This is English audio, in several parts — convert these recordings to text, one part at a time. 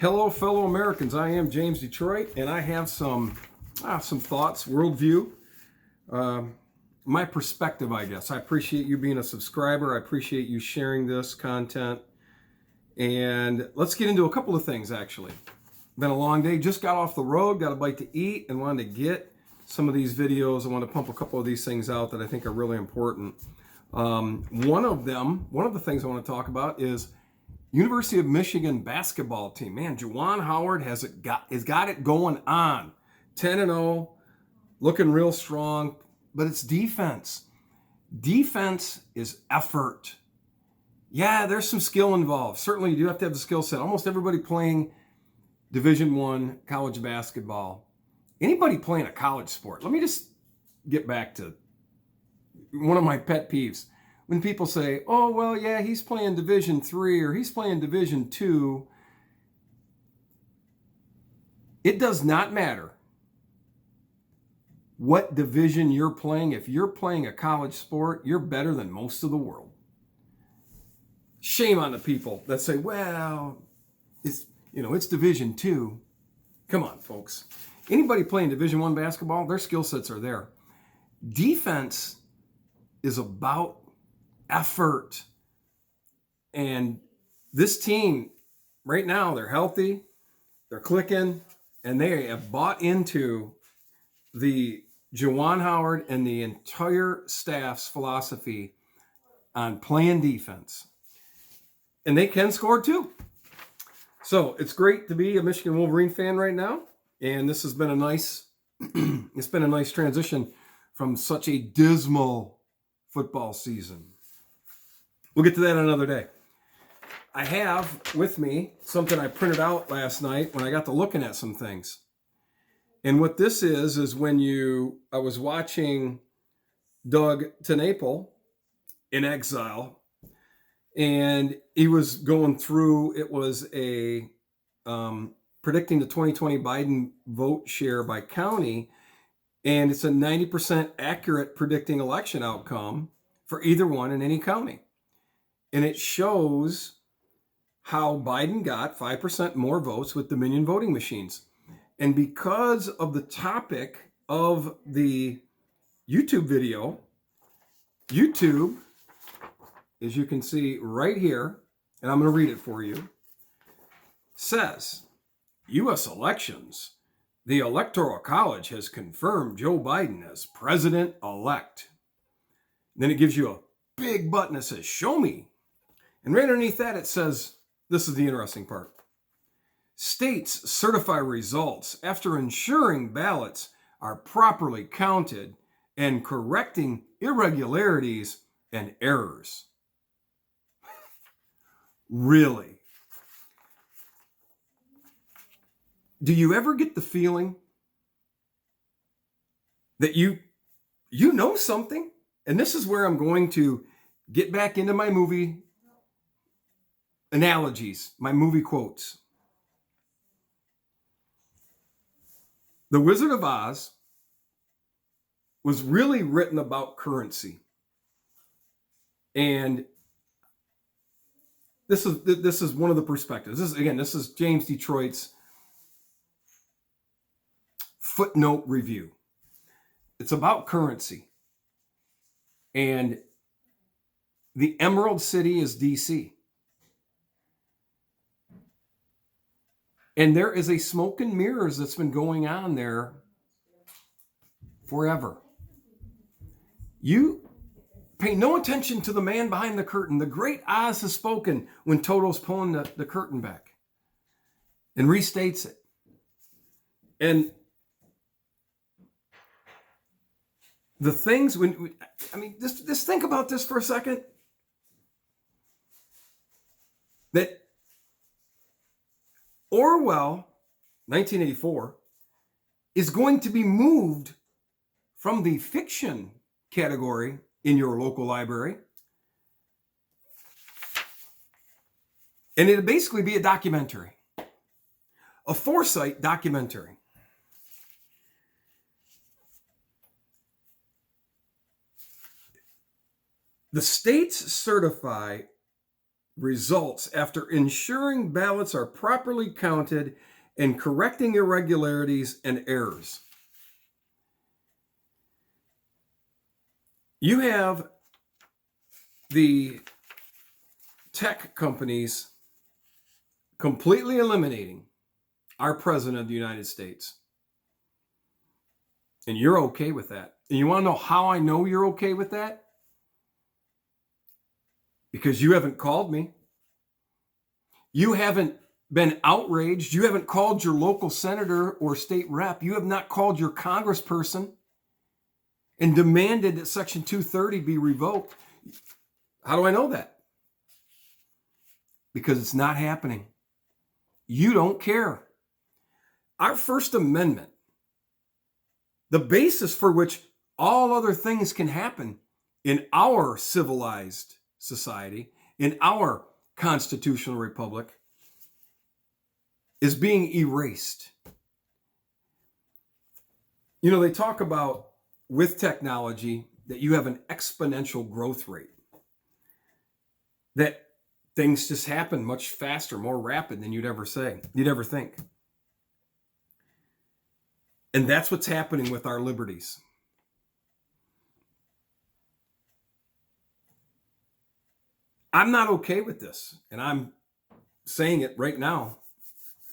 Hello, fellow Americans. I am James Detroit, and I have some thoughts, worldview, my perspective, I guess. I appreciate you being a subscriber. I appreciate you sharing this content. And let's get into a couple of things, actually. Been a long day. Just got off the road, got a bite to eat, and wanted to get some of these videos. I want to pump a couple of these things out that I think are really important. One of the things I want to talk about is University of Michigan basketball team. Man, Juwan Howard has got it going on. 10-0, looking real strong, but it's defense. Defense is effort. Yeah, there's some skill involved. Certainly, you do have to have the skill set. Almost everybody playing Division I college basketball. Anybody playing a college sport. Let me just get back to one of my pet peeves. When people say, oh, well, yeah, he's playing Division III or he's playing Division II, it does not matter what division you're playing. If you're playing a college sport, you're better than most of the world. Shame on the people that say, well, it's Division II. Come on, folks. Anybody playing Division I basketball, their skill sets are there. Defense is about effort. And this team, right now, they're healthy, they're clicking, and they have bought into the Juwan Howard and the entire staff's philosophy on playing defense. And they can score too. So it's great to be a Michigan Wolverine fan right now. And this has been a nice transition from such a dismal football season. We'll get to that another day. I have with me something I printed out last night when I got to looking at some things. And what this is when I was watching Doug TenNapel in exile, and he was going through, it was a predicting the 2020 Biden vote share by county, and it's a 90% accurate predicting election outcome for either one in any county. And it shows how Biden got 5% more votes with Dominion voting machines. And because of the topic of the YouTube video, YouTube, as you can see right here, and I'm going to read it for you, says, U.S. elections, the Electoral College has confirmed Joe Biden as president-elect. Then it gives you a big button that says, show me. And right underneath that, it says, this is the interesting part. States certify results after ensuring ballots are properly counted and correcting irregularities and errors. Really? Do you ever get the feeling that you know something? And this is where I'm going to get back into my movie analogies, my movie quotes. The Wizard of Oz was really written about currency. And this is one of the perspectives. This is James Detroit's footnote review. It's about currency. And the Emerald City is DC. And there is a smoke and mirrors that's been going on there forever. You pay no attention to the man behind the curtain. The great Oz has spoken when Toto's pulling the curtain back and restates it. And the things just think about this for a second. That Orwell, 1984, is going to be moved from the fiction category in your local library. And it'll basically be a documentary, a foresight documentary. The states certify results after ensuring ballots are properly counted and correcting irregularities and errors. You have the tech companies completely eliminating our president of the United States. And you're okay with that. And you want to know how I know you're okay with that? Because you haven't called me. You haven't been outraged. You haven't called your local senator or state rep. You have not called your congressperson and demanded that Section 230 be revoked. How do I know that? Because it's not happening. You don't care. Our First Amendment, the basis for which all other things can happen in our civilized society, in our constitutional republic, is being erased. You know, they talk about with technology that you have an exponential growth rate, that things just happen much faster, more rapid than you'd ever think. And that's what's happening with our liberties. I'm not okay with this, and I'm saying it right now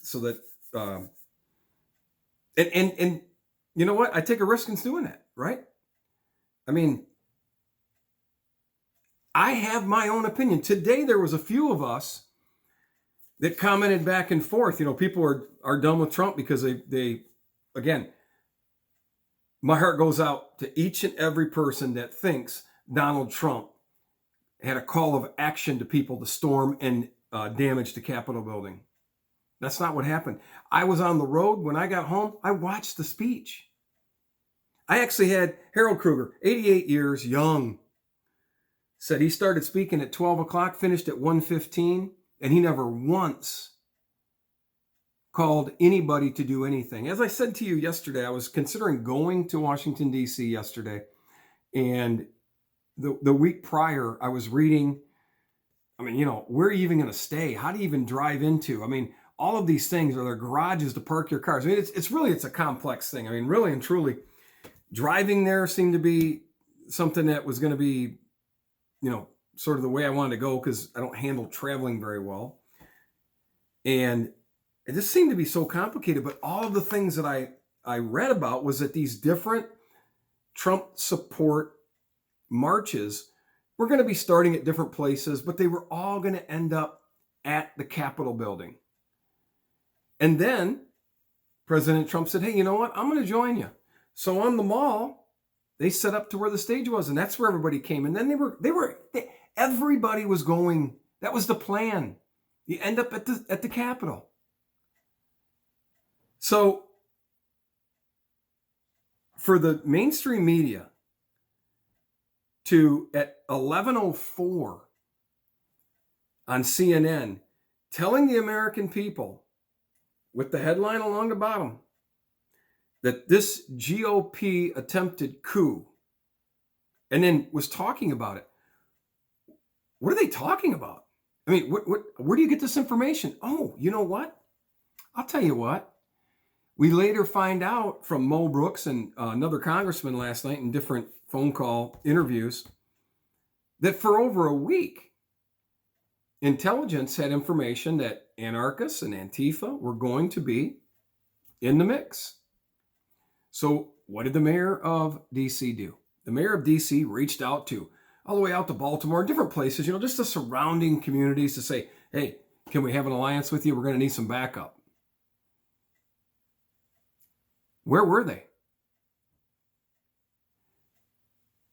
so that and you know what? I take a risk in doing that, right? I mean, I have my own opinion. Today there was a few of us that commented back and forth. You know, people are done with Trump because they again, my heart goes out to each and every person that thinks Donald Trump had a call of action to people to storm and damage the Capitol building. That's not what happened. I was on the road. When I got home, I watched the speech. I actually had Harold Kruger, 88 years, young, said he started speaking at 12 o'clock, finished at 1:15, and he never once called anybody to do anything. As I said to you yesterday, I was considering going to Washington, D.C. yesterday, and the week prior, I was reading, I mean, you know, where are you even going to stay? How do you even drive into? I mean, all of these things, are there garages to park your cars? I mean, it's a complex thing. I mean, really and truly, driving there seemed to be something that was going to be, you know, sort of the way I wanted to go because I don't handle traveling very well. And it just seemed to be so complicated. But all of the things that I read about was that these different Trump support marches were going to be starting at different places, but they were all going to end up at the Capitol building. And then President Trump said, hey, you know what? I'm going to join you. So on the mall, they set up to where the stage was, and that's where everybody came. And then everybody was going. That was the plan. You end up at the Capitol. So for the mainstream media to, at 11:04 on CNN, telling the American people with the headline along the bottom that this GOP attempted coup, and then was talking about it. What are they talking about? I mean, where do you get this information? Oh, you know what? I'll tell you what. We later find out from Mo Brooks and another congressman last night in different phone call interviews that for over a week, intelligence had information that anarchists and Antifa were going to be in the mix. So what did the mayor of D.C. do? The mayor of D.C. reached out to, all the way out to Baltimore, different places, you know, just the surrounding communities to say, hey, can we have an alliance with you? We're going to need some backup. Where were they?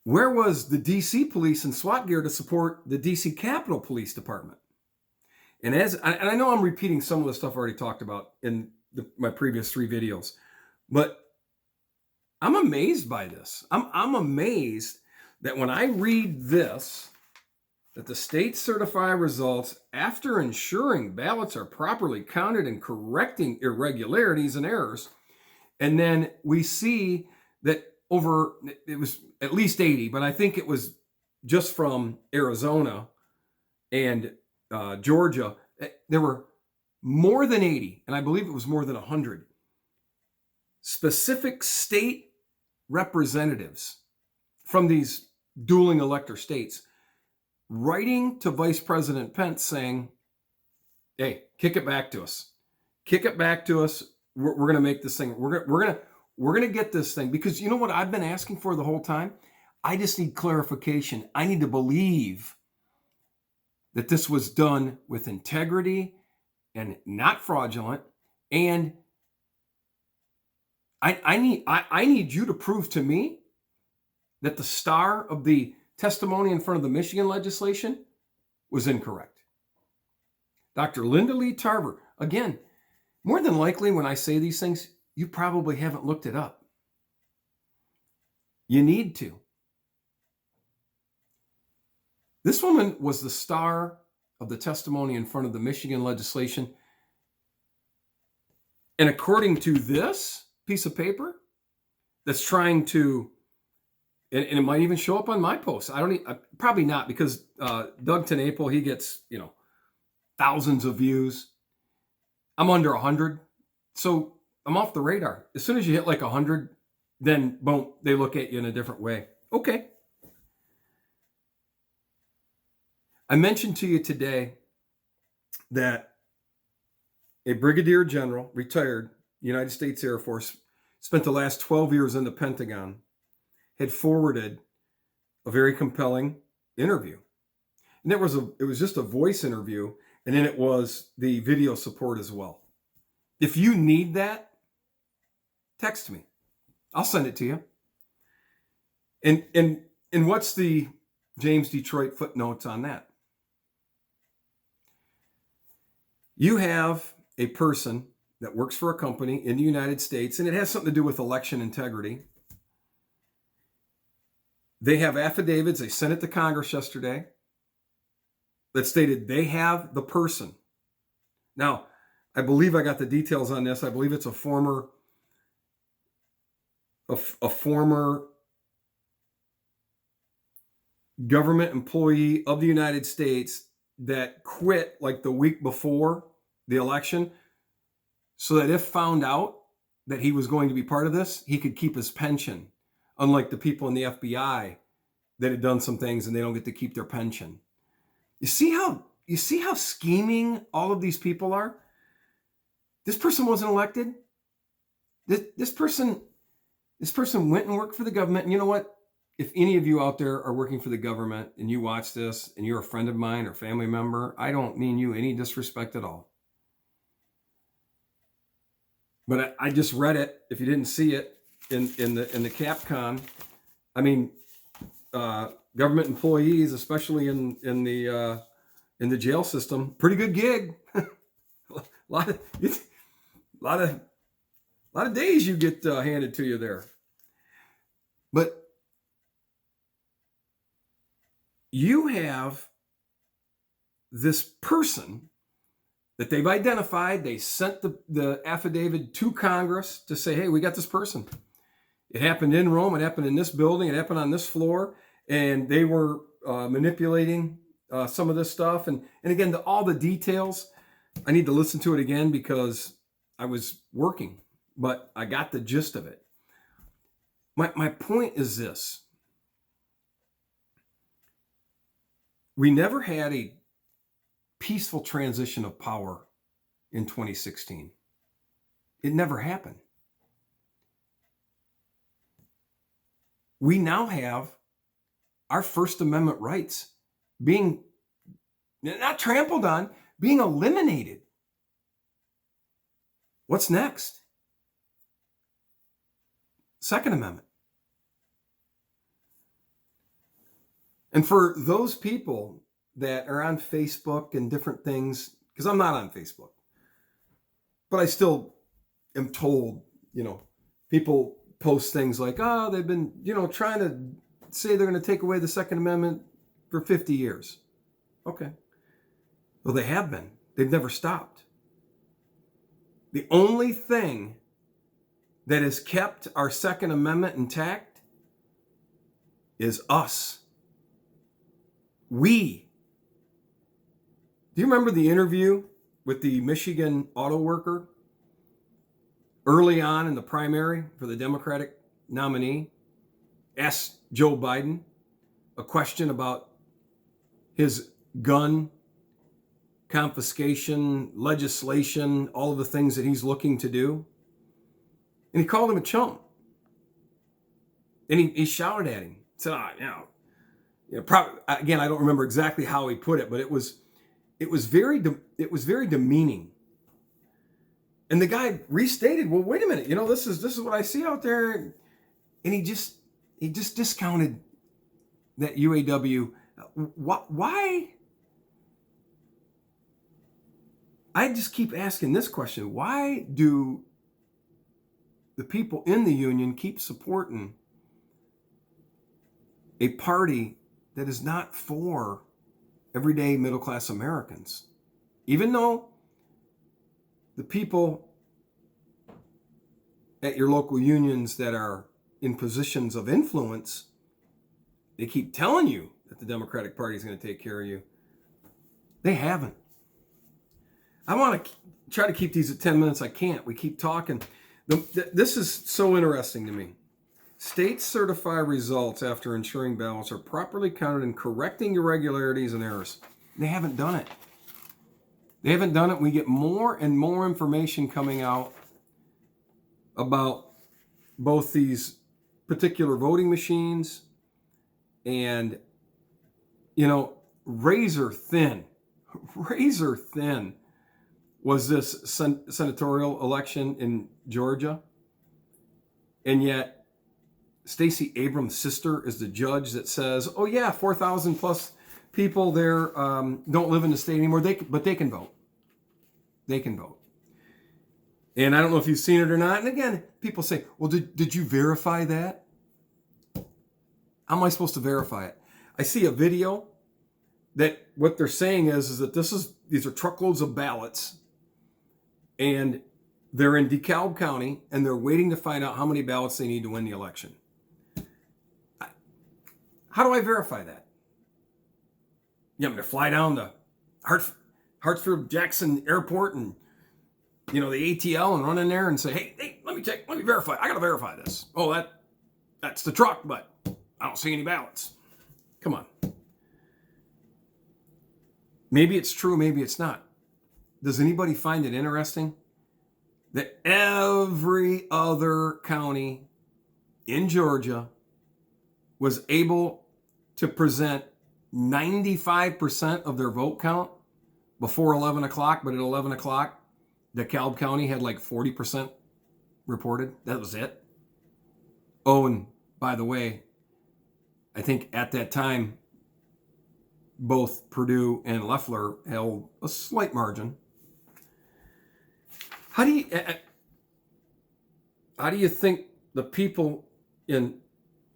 Where was the D.C. police and SWAT gear to support the D.C. Capitol Police Department? And I know I'm repeating some of the stuff I already talked about in my previous 3 videos, but I'm amazed by this. I'm amazed that when I read this, that the states certify results after ensuring ballots are properly counted and correcting irregularities and errors. And then we see that it was at least 80, but I think it was just from Arizona and Georgia, there were more than 80, and I believe it was more than 100 specific state representatives from these dueling elector states writing to Vice President Pence saying, hey, kick it back to us. Kick it back to us. We're going to make this thing. We're going to get this thing, because you know what I've been asking for the whole time? I just need clarification. I need to believe that this was done with integrity and not fraudulent. And I need you to prove to me that the star of the testimony in front of the Michigan legislation was incorrect. Dr. Linda Lee Tarver, again, more than likely when I say these things, you probably haven't looked it up. You need to. This woman was the star of the testimony in front of the Michigan legislation. And according to this piece of paper that's trying to, and it might even show up on my post. Probably not, because Doug TenNapel, he gets, thousands of views. I'm under 100. So I'm off the radar. As soon as you hit like 100, then boom, they look at you in a different way. Okay. I mentioned to you today that a brigadier general, retired, United States Air Force, spent the last 12 years in the Pentagon, had forwarded a very compelling interview. And it was just a voice interview, and then it was the video support as well. If you need that, text me. I'll send it to you. And what's the James Detroit footnotes on that? You have a person that works for a company in the United States, and it has something to do with election integrity. They have affidavits. They sent it to Congress yesterday that stated they have the person. Now, I believe I got the details on this. I believe it's a former government employee of the United States that quit like the week before the election, so that if found out that he was going to be part of this, he could keep his pension, unlike the people in the FBI that had done some things and they don't get to keep their pension. You see how scheming all of these people are? This person wasn't elected. This person went and worked for the government. And you know what? If any of you out there are working for the government and you watch this and you're a friend of mine or family member, I don't mean you any disrespect at all. But I just read it. If you didn't see it in the Capcom, I mean, government employees, especially in the jail system, pretty good gig. a lot of days you get handed to you there. But you have this person that they've identified. They sent the affidavit to Congress to say, hey, we got this person. It happened in Rome. It happened in this building. It happened on this floor. And they were manipulating some of this stuff. And again, all the details, I need to listen to it again because I was working, but I got the gist of it. My point is this. We never had a peaceful transition of power in 2016. It never happened. We now have our First Amendment rights being not trampled on, being eliminated. What's next? Second Amendment. And for those people that are on Facebook and different things, because I'm not on Facebook, but I still am told, people post things like, oh, they've been, trying to say they're going to take away the Second Amendment for 50 years. Okay. Well, they have been. They've never stopped. The only thing that has kept our Second Amendment intact is us. We Do you remember the interview with the Michigan auto worker early on in the primary for the Democratic nominee? Asked Joe Biden a question about his gun confiscation legislation, all of the things that he's looking to do. And he called him a chump. And he shouted at him. Said, probably, again, I don't remember exactly how he put it, but it was very demeaning. And the guy restated, well, wait a minute, this is what I see out there. And he just discounted that UAW. Why? I just keep asking this question. Why do the people in the union keep supporting a party that is not for everyday middle-class Americans? Even though the people at your local unions that are in positions of influence, they keep telling you that the Democratic Party is going to take care of you. They haven't. I want to try to keep these at 10 minutes. I can't. We keep talking. This is so interesting to me. States certify results after ensuring ballots are properly counted and correcting irregularities and errors. They haven't done it. They haven't done it. We get more and more information coming out about both these particular voting machines and, razor thin was this senatorial election in Georgia. And yet Stacey Abrams' sister is the judge that says, oh yeah, 4,000 plus people there don't live in the state anymore, but they can vote. They can vote. And I don't know if you've seen it or not. And again, people say, well, did you verify that? How am I supposed to verify it? I see a video that what they're saying is that these are truckloads of ballots, and they're in DeKalb County, and they're waiting to find out how many ballots they need to win the election. How do I verify that? You want me to fly down to Hartsfield-Jackson Airport and, the ATL and run in there and say, hey, let me verify. I got to verify this. Oh, that's the truck, but I don't see any ballots. Come on. Maybe it's true, maybe it's not. Does anybody find it interesting that every other county in Georgia was able to present 95% of their vote count before 11 o'clock, but at 11 o'clock, DeKalb County had like 40% reported? That was it. Oh, and by the way, I think at that time, both Purdue and Loeffler held a slight margin. How do you think the people in,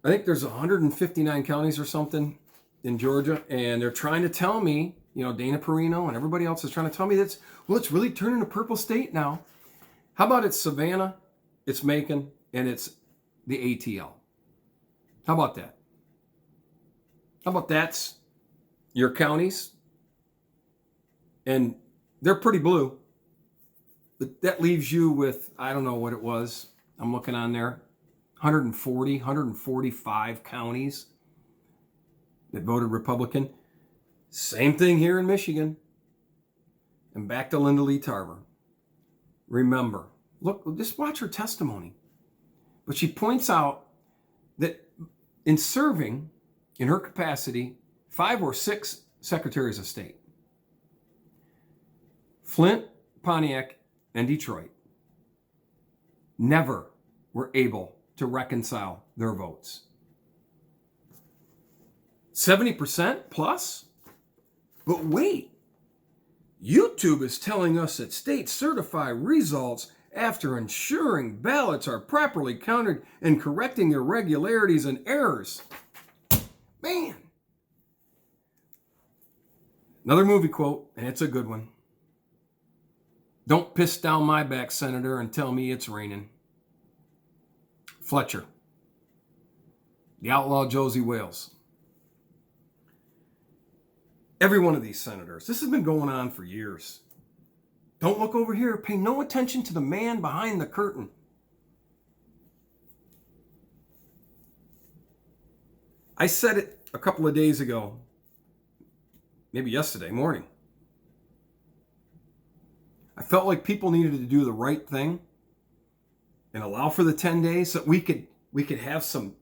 I think there's 159 counties or something in Georgia, and they're trying to tell me, Dana Perino and everybody else is trying to tell me that's, it's really turning a purple state now. How about it's Savannah, it's Macon, and it's the ATL? How about that? How about that's your counties? And they're pretty blue. But that leaves you with, I don't know what it was. I'm looking on there. 145 counties that voted Republican. Same thing here in Michigan. And back to Linda Lee Tarver. Remember, look, just watch her testimony. But she points out that in serving, in her capacity, 5 or 6 secretaries of state, Flint, Pontiac, and Detroit never were able to reconcile their votes. 70% plus? But wait, YouTube is telling us that states certify results after ensuring ballots are properly counted and correcting irregularities and errors. Man. Another movie quote, and it's a good one. Don't piss down my back, Senator, and tell me it's raining. Fletcher. The outlaw Josie Wales. Every one of these senators. This has been going on for years. Don't look over here. Pay no attention to the man behind the curtain. I said it a couple of days ago, maybe yesterday morning. I felt like people needed to do the right thing and allow for the 10 days so that we could have some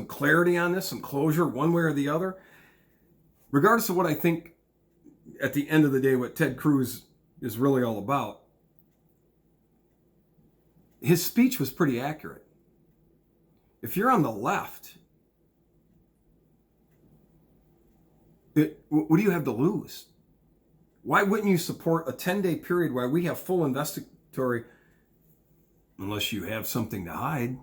clarity on this, some closure one way or the other. Regardless of what I think at the end of the day, what Ted Cruz is really all about, his speech was pretty accurate. If you're on the left, what do you have to lose? Why wouldn't you support a 10-day period where we have full investigatory, unless you have something to hide?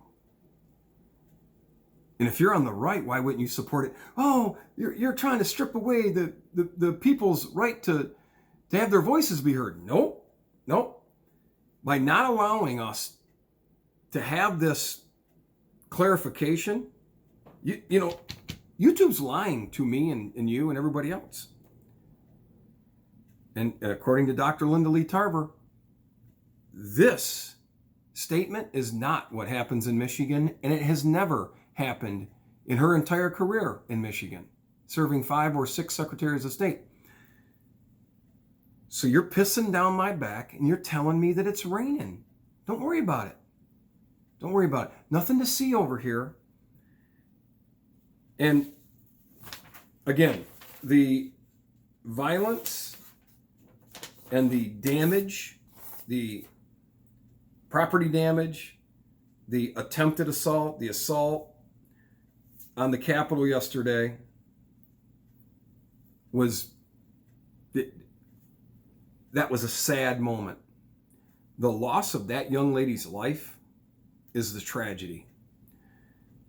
And if you're on the right, why wouldn't you support it? Oh, you're trying to strip away the people's right to have their voices be heard. Nope. By not allowing us to have this clarification, you know, YouTube's lying to me and you and everybody else. And according to Dr. Linda Lee Tarver, this statement is not what happens in Michigan, and it has never happened in her entire career in Michigan, serving 5 or 6 secretaries of state. So you're pissing down my back and you're telling me that it's raining. Don't worry about it. Don't worry about it. Nothing to see over here. And again, the violence and the damage, the property damage, the attempted assault, the assault on the Capitol yesterday that was a sad moment. The loss of that young lady's life is the tragedy.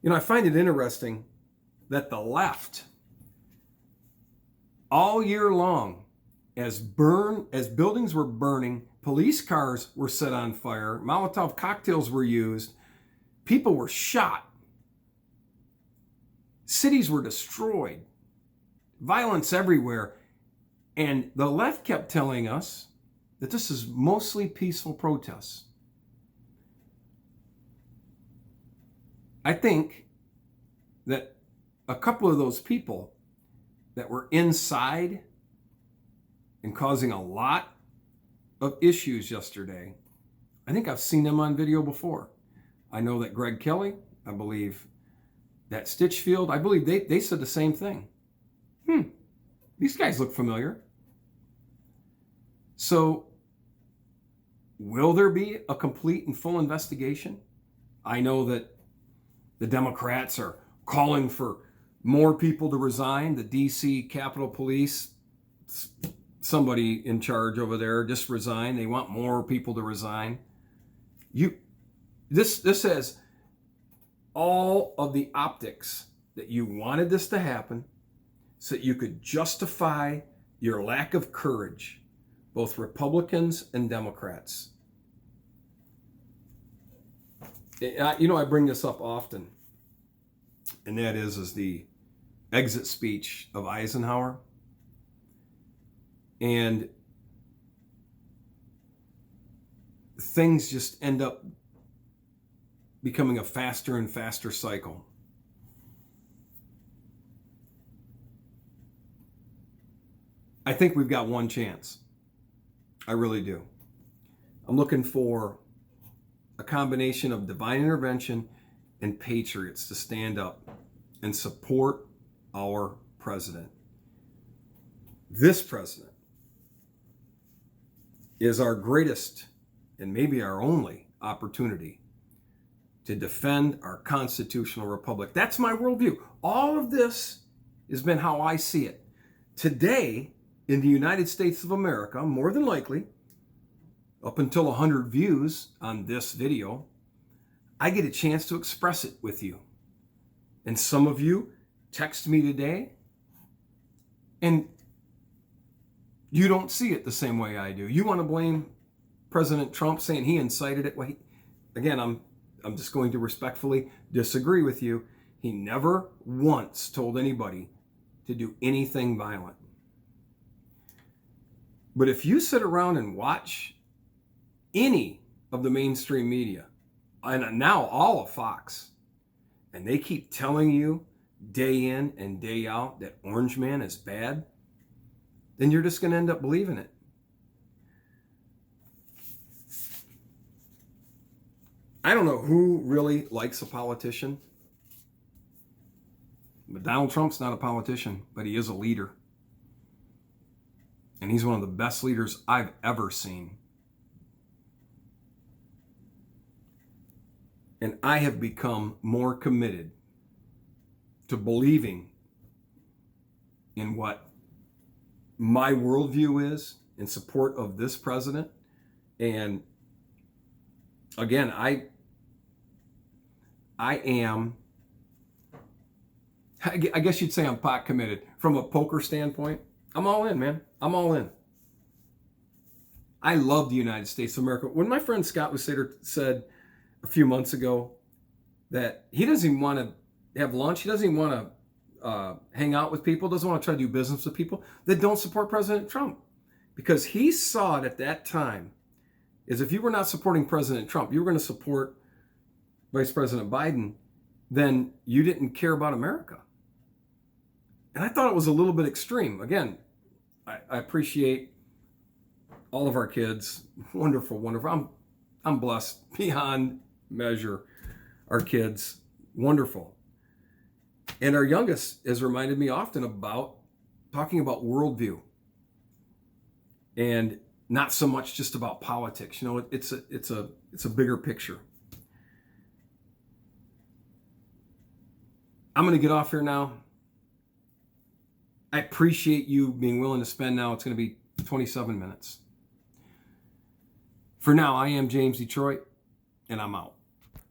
You know, I find it interesting that the left, all year long, as buildings were burning, police cars were set on fire, Molotov cocktails were used, people were shot, cities were destroyed, violence everywhere. And the left kept telling us that this is mostly peaceful protests. I think that a couple of those people that were inside and causing a lot of issues yesterday, I think I've seen them on video before. I know that Greg Kelly, I believe that Stitchfield, I believe they said the same thing. These guys look familiar. So, will there be a complete and full investigation? I know that the Democrats are calling for more people to resign. The DC Capitol Police, somebody in charge over there, just resign. They want more people to resign. This has all of the optics that you wanted this to happen so that you could justify your lack of courage, both Republicans and Democrats. You know, I bring this up often, and that is the exit speech of Eisenhower. And things just end up becoming a faster and faster cycle. I think we've got one chance. I really do. I'm looking for a combination of divine intervention and patriots to stand up and support our president. This president is our greatest and maybe our only opportunity to defend our constitutional republic. That's my worldview. All of this has been how I see it. Today, in the United States of America, more than likely, up until 100 views on this video, I get a chance to express it with you. And some of you text me today, and you don't see it the same way I do. You want to blame President Trump, saying he incited it. Well, again, I'm just going to respectfully disagree with you. He never once told anybody to do anything violent. But if you sit around and watch any of the mainstream media, and now all of Fox, and they keep telling you day in and day out that Orange Man is bad, then you're just going to end up believing it. I don't know who really likes a politician, but Donald Trump's not a politician, but he is a leader. And he's one of the best leaders I've ever seen. And I have become more committed to believing in what my worldview is in support of this president. And again, I guess you'd say I'm pot committed. From a poker standpoint, I'm all in, man. I'm all in. I love the United States of America. When my friend Scott Wasater said a few months ago that he doesn't even want to have lunch, he doesn't even want to hang out with people, doesn't want to try to do business with people that don't support President Trump. Because he saw it at that time is if you were not supporting President Trump, you were going to support Vice President Biden, then you didn't care about America. And I thought it was a little bit extreme. Again, I appreciate all of our kids. Wonderful, wonderful. I'm blessed beyond measure. Our kids, wonderful. And our youngest has reminded me often about talking about worldview and not so much just about politics. You know, it's a bigger picture. I'm going to get off here now. I appreciate you being willing to spend now. It's going to be 27 minutes. For now, I am James Detroit, and I'm out.